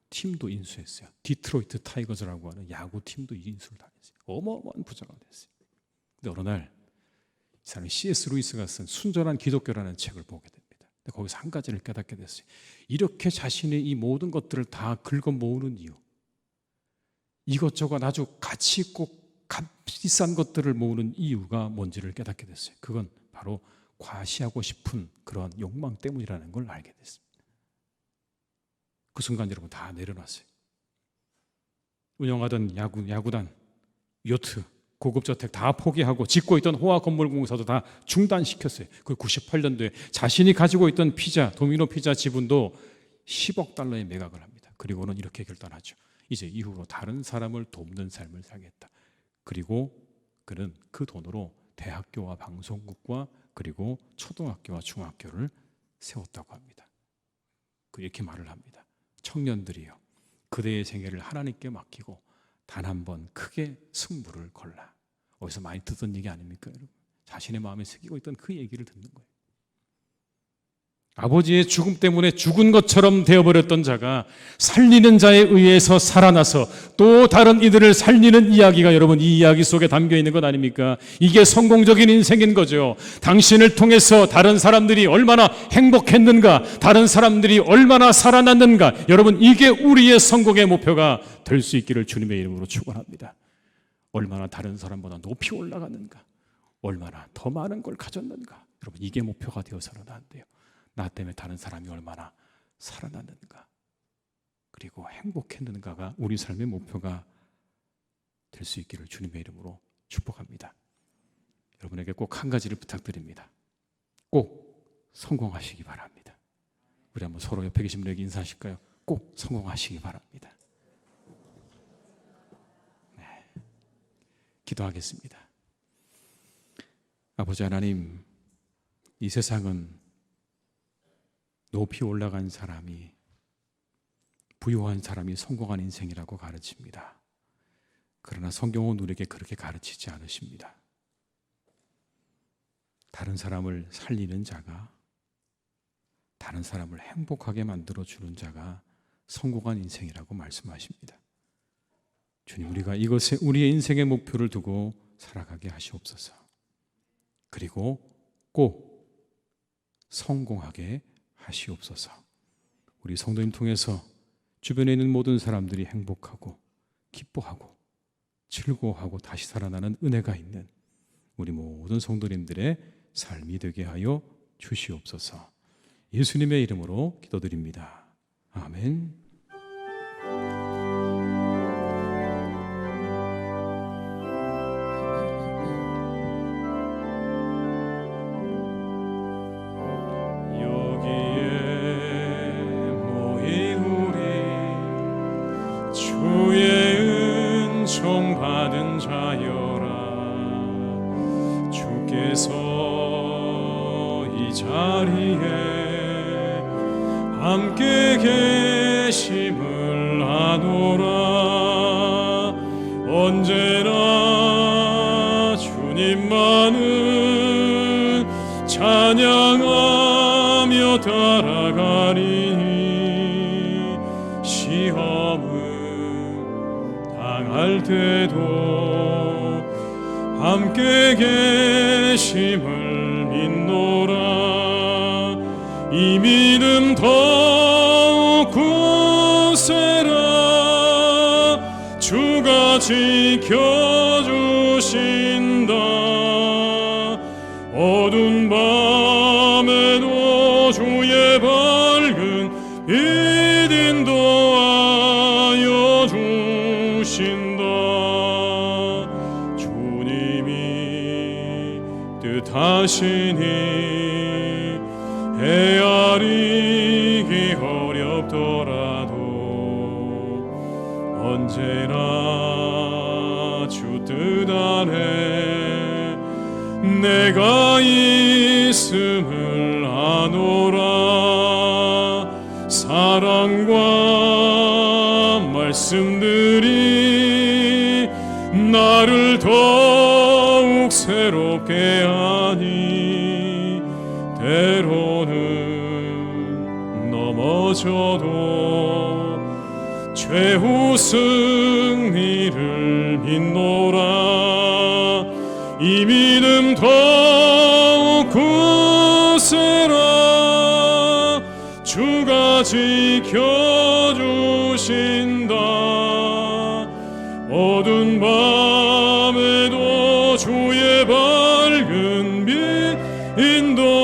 팀도 인수했어요. 디트로이트 타이거즈라고 하는 야구 팀도 인수를 당했어요. 어마어마한 부자가 됐어요. 근데 어느 날 이 사람이 C.S. 루이스가 쓴 순전한 기독교라는 책을 보게 됩니다. 근데 거기서 한 가지를 깨닫게 됐어요. 이렇게 자신의 이 모든 것들을 다 긁어 모으는 이유, 이것저것 아주 가치 있고 비싼 것들을 모으는 이유가 뭔지를 깨닫게 됐어요. 그건 바로 과시하고 싶은 그런 욕망 때문이라는 걸 알게 됐습니다. 그 순간 여러분 다 내려놨어요. 운영하던 야구단, 요트, 고급 저택 다 포기하고 짓고 있던 호화 건물 공사도 다 중단시켰어요. 그 98년도에 자신이 가지고 있던 피자, 도미노 피자 지분도 10억 달러에 매각을 합니다. 그리고는 이렇게 결단하죠. 이제 이후로 다른 사람을 돕는 삶을 살겠다. 그리고 그는 그 돈으로 대학교와 방송국과 그리고 초등학교와 중학교를 세웠다고 합니다. 이렇게 말을 합니다. 청년들이요, 그대의 생애를 하나님께 맡기고 단 한 번 크게 승부를 걸라. 어디서 많이 듣던 얘기 아닙니까, 여러분? 자신의 마음에 새기고 있던 그 얘기를 듣는 거예요. 아버지의 죽음 때문에 죽은 것처럼 되어버렸던 자가 살리는 자에 의해서 살아나서 또 다른 이들을 살리는 이야기가 여러분 이 이야기 속에 담겨 있는 것 아닙니까? 이게 성공적인 인생인 거죠. 당신을 통해서 다른 사람들이 얼마나 행복했는가, 다른 사람들이 얼마나 살아났는가, 여러분 이게 우리의 성공의 목표가 될 수 있기를 주님의 이름으로 축원합니다. 얼마나 다른 사람보다 높이 올라갔는가, 얼마나 더 많은 걸 가졌는가, 여러분 이게 목표가 되어서는 안 돼요. 나 때문에 다른 사람이 얼마나 살아났는가 그리고 행복했는가가 우리 삶의 목표가 될 수 있기를 주님의 이름으로 축복합니다. 여러분에게 꼭 한 가지를 부탁드립니다. 꼭 성공하시기 바랍니다. 우리 한번 서로 옆에 계신 분에게 인사하실까요? 꼭 성공하시기 바랍니다. 네. 기도하겠습니다. 아버지 하나님, 이 세상은 높이 올라간 사람이, 부유한 사람이 성공한 인생이라고 가르칩니다. 그러나 성경은 우리에게 그렇게 가르치지 않으십니다. 다른 사람을 살리는 자가, 다른 사람을 행복하게 만들어주는 자가 성공한 인생이라고 말씀하십니다. 주님, 우리가 이것에 우리의 인생의 목표를 두고 살아가게 하시옵소서. 그리고 꼭 성공하게 하시옵소서. 우리 성도님 통해서 주변에 있는 모든 사람들이 행복하고 기뻐하고 즐거워하고 다시 살아나는 은혜가 있는 우리 모든 성도님들의 삶이 되게 하여 주시옵소서. 예수님의 이름으로 기도드립니다. 아멘. 받은 자여라. 주께서 이 자리에 함께 계심을 아노라. 언제나 주님만을 찬양하며 따라가리니 시험을 할 때도 함께 계심을 믿노라. 이 믿음 더욱 굳세라. 주가 지켜주신다. 어두운 밤에도 주의 밝은 빛 인도하여 주신다. 주님이 뜻하시니 헤아리기 어렵더라도 언제나 주 뜻 안에 내가 있음을 아노라. 사랑과 말씀들이 나를 더욱 새롭게 하니 때로는 넘어져도 최후 승리를 믿노라. 이 믿음 더욱 굳세라. 주가 지켜주신다. 어두운 밤에도 주의 밝은 빛 인도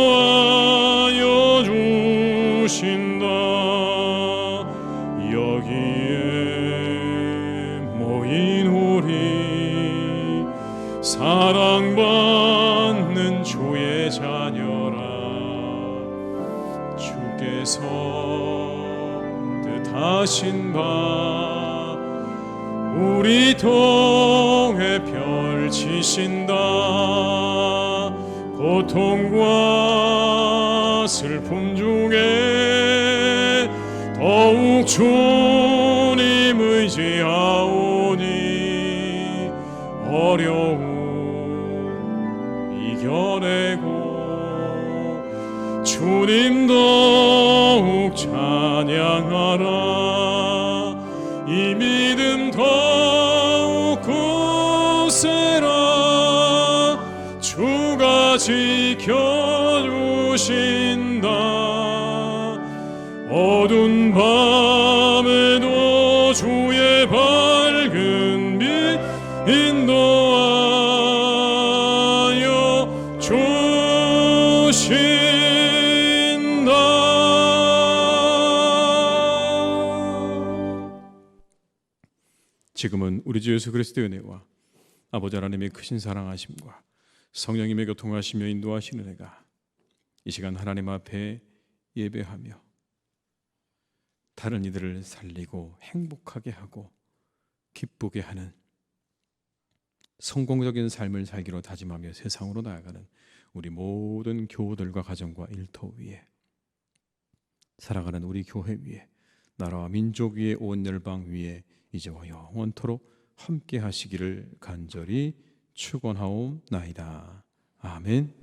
사랑받는 주의 자녀라. 주께서 뜻하신 바 우리 통해 펼치신다. 고통과 슬픔 중에 더욱 주님 의지하오니 어려움 이겨내고 주님 더욱 찬양하라. 이 믿음 더욱 굳세라. 주가 지켜주신다. 어두운 밤에도 주의 밝은 빛 인도하여 주신다. 지금은 우리 주 예수 그리스도의 은혜와 아버지 하나님의 크신 사랑하심과 성령님의 교통하시며 인도하시는 은혜가 이 시간 하나님 앞에 예배하며 다른 이들을 살리고 행복하게 하고 기쁘게 하는 성공적인 삶을 살기로 다짐하며 세상으로 나아가는 우리 모든 교우들과 가정과 일터 위에, 살아가는 우리 교회 위에, 나라와 민족 위에, 온 열방 위에 이제와 영원토록 함께 하시기를 간절히 축원하옵나이다. 아멘.